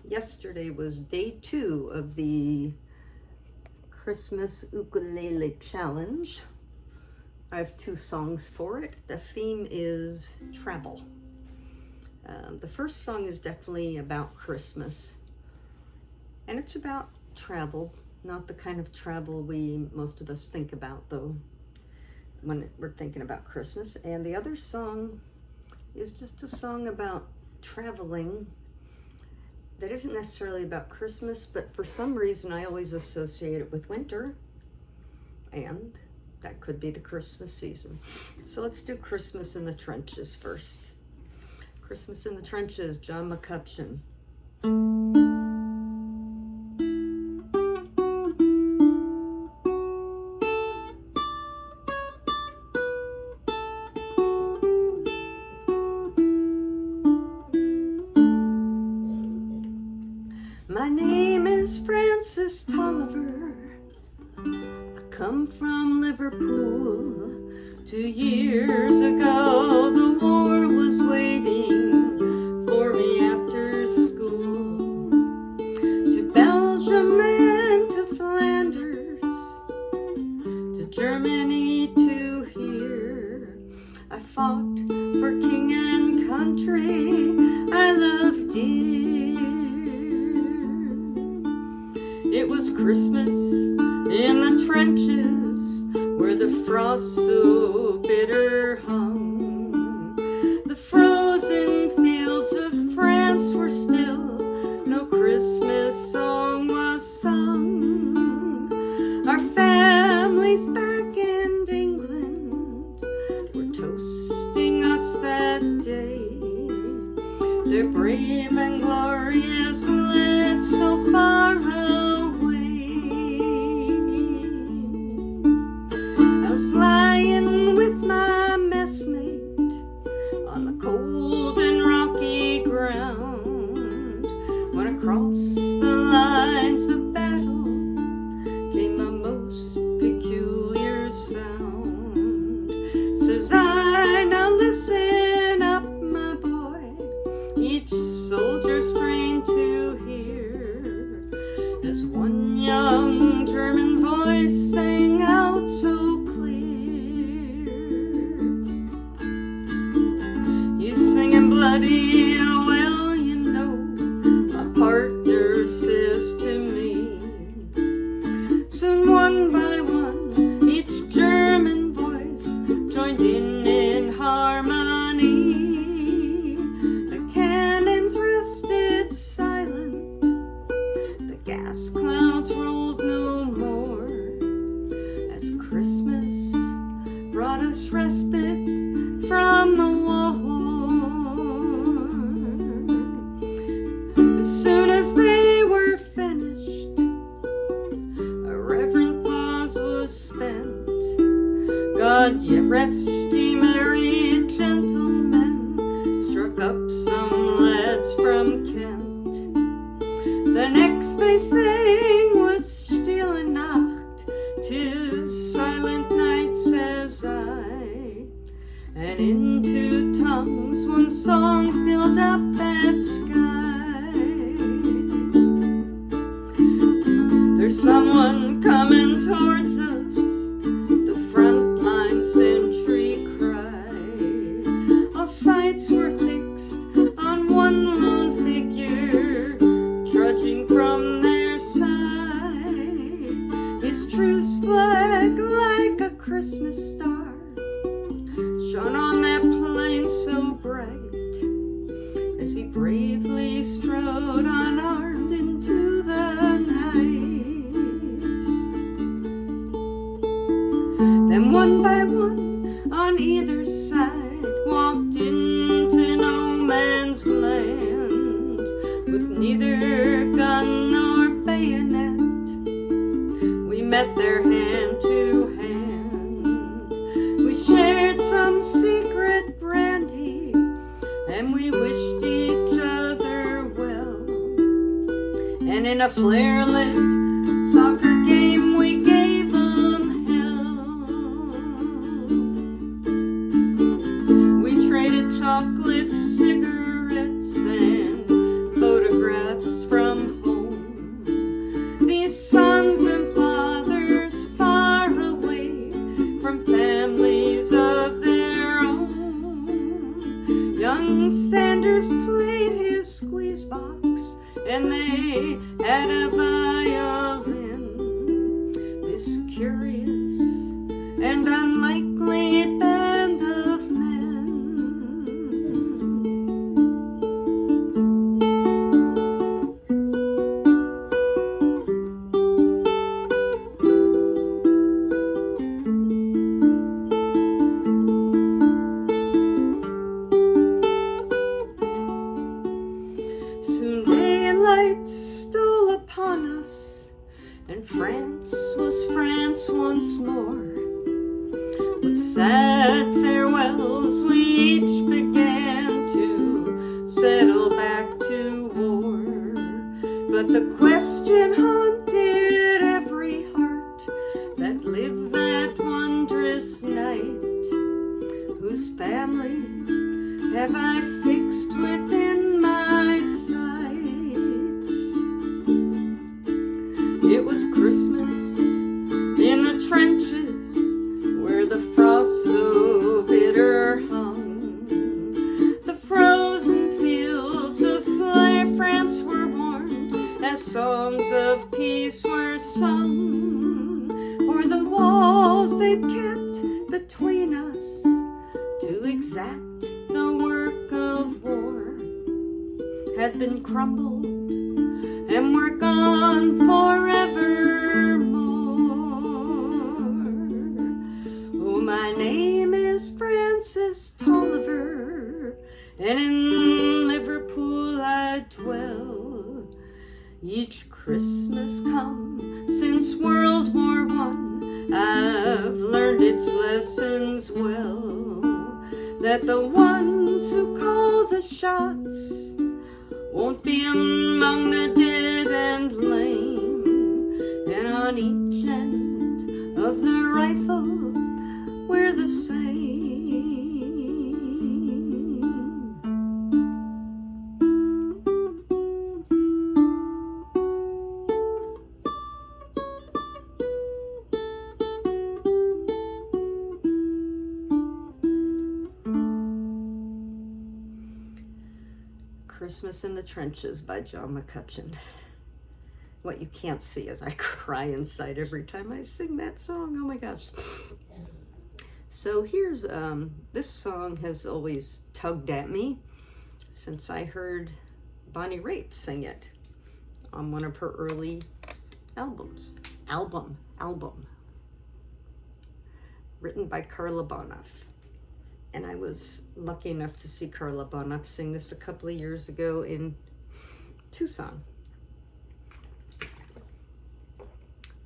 Yesterday was day 2 of the Christmas Ukulele Challenge. I have 2 songs for it. The theme is travel. The first song is definitely about Christmas, and it's about travel, not the kind of travel most of us think about though when we're thinking about Christmas. And the other song is just a song about traveling that isn't necessarily about Christmas, but for some reason I always associate it with winter, and that could be the Christmas season. So let's do Christmas in the Trenches first. Christmas in the Trenches, John McCutcheon. My name is Francis Tolliver. I come from Liverpool. 2 years ago, the war was waiting for me after school. To Belgium and to Flanders, to Germany to here. I fought for king and country I loved dear. It was Christmas in the trenches where the frost so bitter hung. The frozen fields of France were still, no Christmas song was sung. Our families back in England were toasting us that day. They're brave and glorious, led so far away. I was lying with my messmate on the cold and rocky ground when across the lines of battle came a most peculiar sound. Says I, now listen up, my boy, each soldier strained to hear, as one young German voice sang out so clear. He's singing bloody, well, you know, my partner says to me. Soon one by one, each German voice joined in harmony. The cannons rested silent, the gas clouds rolled no more, as Christmas brought us respite from the war. As soon as they were finished, a reverent pause was spent. God yet rest ye merry gentlemen, struck up some lads from Kent. The next they sang was Stille Nacht, 'tis silent night, says I, and into tongues one song filled up that sky. There's someone coming towards us, the front line sentry cried. All sights were fixed on one lone figure trudging from their side. His truce flag like a Christmas star shone on that plain so bright, as he bravely strode unarmed into the night. Then one by one on either side walked into no man's land, with neither gun nor bayonet. We met there hand to hand. We shared some secret brandy, and we wished each other well. And in a flare-lit soccer game we gave 'em hell. We traded chocolate, cigarettes, and photographs from box, and they had a violin. This curious and unlikely band of men. Soon daylight stole upon us, and France was France once more. With sad farewells we each began to settle back to war. But the question haunted every heart that lived that wondrous night: whose family have I fixed within my sights? It was Christmas in the trenches where the frost so bitter hung. The frozen fields of France were warmed as songs of peace were sung. For the walls they'd kept between us to exact the work of war had been crumbled and were gone forevermore. Oh, my name is Francis Tolliver, and in Liverpool I dwell. Each Christmas come since World War I, I've learned its lessons well, that the ones who call the shots won't be among the dead and lame, and on each end of the rifle we're the same. Christmas in the Trenches by John McCutcheon. What you can't see is I cry inside every time I sing that song. Oh my gosh. So here's, this song has always tugged at me since I heard Bonnie Raitt sing it on one of her early album, written by Carla Bonoff. And I was lucky enough to see Carla Bonoff sing this a couple of years ago in Tucson.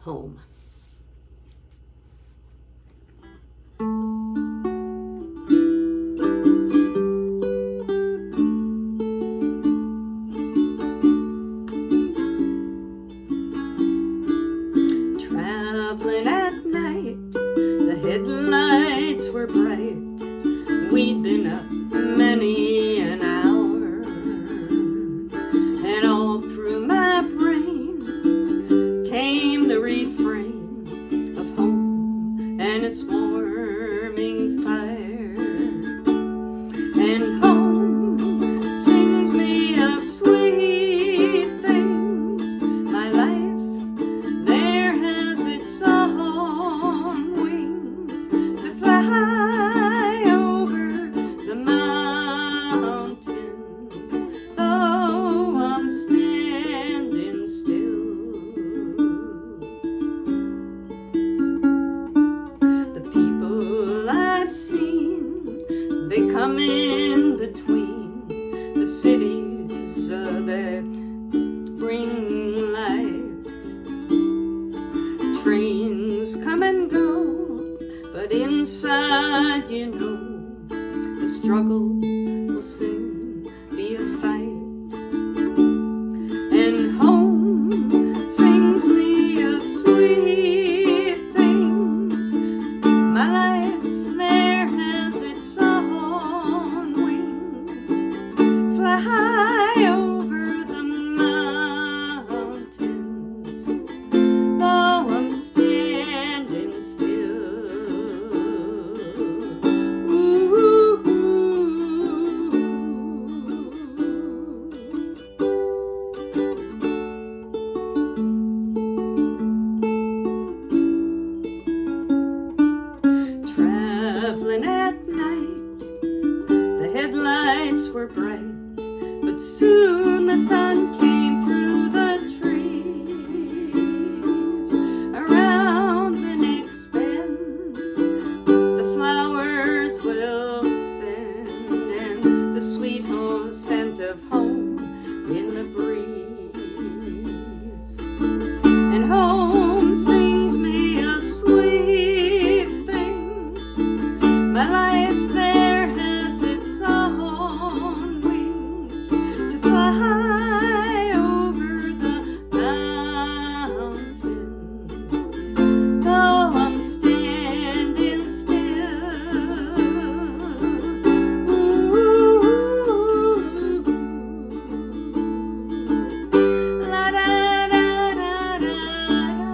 Home. Traveling at night, the headlights were bright. We'd been up many an hour, and all through my brain came the refrain of home and its warming fire. And home sings me of sweet things. My life there has its own wings to fly over the mountains, though I'm standing still. The people I've seen, they come in between the cities that bring life. Trains come and go, but inside, you know, the struggle